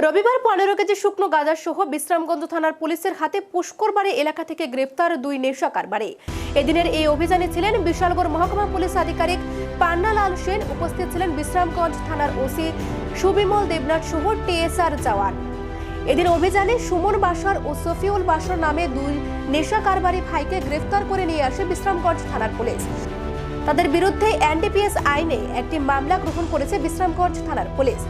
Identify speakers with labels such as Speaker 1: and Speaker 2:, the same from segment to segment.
Speaker 1: রবিবার 15 কেজি শুকনো গাঁজা সহ বিশ্রামগঞ্জ থানার পুলিশের হাতে পুষ্করবাড়ি এলাকা থেকে গ্রেপ্তার 2 নেশা কারবারি। এদিনের এই অভিযানে ছিলেন বিশালগড় মহকুমা পুলিশ আধিকারিক পান্নালাল সেন, উপস্থিত ছিলেন বিশ্রামগঞ্জ থানার ওসি সুবিমল দেবনাথ সহ টিএসআর জওয়ান। এদিন অভিযানে সুমন বাসার ও সফিউল বাসার নামে 2 নেশা কারবারি ভাইকে গ্রেফতার করে নিয়ে আসে বিশ্রামগঞ্জ থানার পুলিশ। তাদের বিরুদ্ধে এনডিপিএস আইনে একটি মামলা গ্রহণ করেছে বিশ্রামগঞ্জ থানার পুলিশ।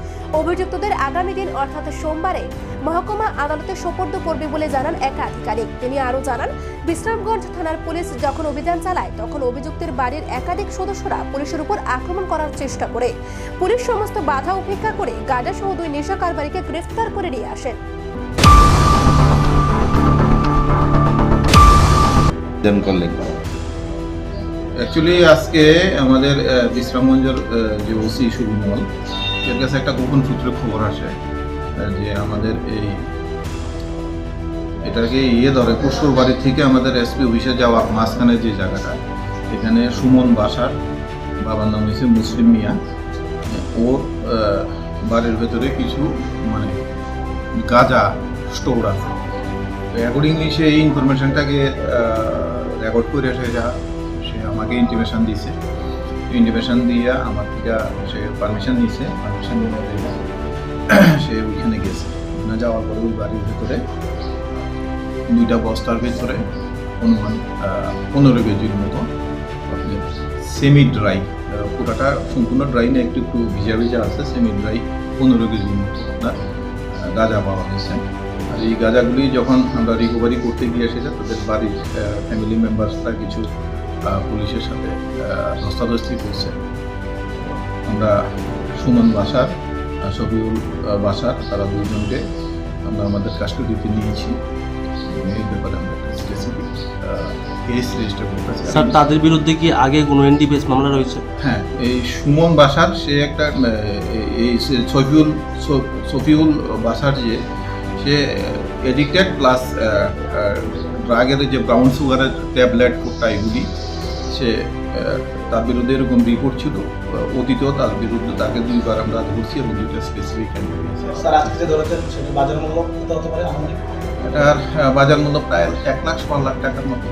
Speaker 1: অভিযুক্তদের আগামী দিন অর্থাৎ সোমবারে মহকুমা আদালতে সোপর্দ করবে বলে জানান এক আধিকারিক। তিনি আরও জানান, বিশ্রামগঞ্জ থানার পুলিশ যখন অভিযান চালায় তখন অভিযুক্তের বাড়ির একাধিক সদস্যরা পুলিশের উপর আক্রমণ করার চেষ্টা করে। পুলিশ সমস্ত বাধা উপেক্ষা করে গাঁজা সহ 2 নেশা কারবারিকে গ্রেফতার করে নিয়ে আসেন।
Speaker 2: অ্যাকচুয়ালি আজকে আমাদের বিশ্রামগঞ্জের যে ওসি সুবিমল, এর কাছে একটা গোপন সূত্রে খবর আসে যে আমাদের এটাকে ধরে পুষ্করবাড়ি থেকে আমাদের এসপি অফিসে যাওয়ার মাঝখানে যে জায়গাটা, এখানে সুমন বাসার বাবার নাম হয়েছে মুসলিম মিয়া, ওর বাড়ির ভেতরে কিছু গাঁজা স্টোর আছে। অ্যাকর্ডিংলি সে এই ইনফরমেশনটাকে রেকর্ড করে সে আমাকে ইন্টিমেশন দিয়েছে। ইন্টিমেশন দিয়ে আমার থেকে সে পারমিশন নিয়েছে। পারমিশন নিয়ে সে ওইখানে গেছে। ওখানে যাওয়ার পরে ওই বাড়ির ভেতরে 2টা বস্তার ভেতরে অনুমান 15 কেজির মতো সেমি ড্রাই, পুরোটা সম্পূর্ণ ড্রাই না, একটু ভিজা ভিজা আছে, সেমি ড্রাই 15 কেজির মতো আপনার গাঁজা পাওয়া হয়েছে। আর এই গাঁজাগুলি যখন আমরা রিকভারি করতে গিয়ে সেটা তাদের বাড়ির ফ্যামিলি মেম্বার্সরা কিছু পুলিশের সাথে ধস্তাধস্তি করছে। আমরা সুমন বাসার, সফিউল বাসার, তারা 2জনকে আমরা আমাদের কাস্টডিতে নিয়েছি। এই ব্যাপারে আমরা স্পেসিফিক কেস রেজিস্টার করতেছি।
Speaker 3: স্যার, তাদের বিরুদ্ধে কি আগে কোনো এনডিপিএস মামলা রয়েছে?
Speaker 2: হ্যাঁ, এই সুমন বাসার সে একটা এই সফিউল বাসার সে এডিক্টেড প্লাস ড্রাগের যে ব্রাউন সুগারের ট্যাবলেট কোটা এগুলি সে তার বিরুদ্ধে এরকম রিপোর্ট ছিল অতীতেও। তার বিরুদ্ধে তাকে 2বার আমরা ধরছি এবং 2টা স্পেসিফিক এটার বাজার মূল্য প্রায় 1 লাখ 1.5 লাখ টাকার মতো।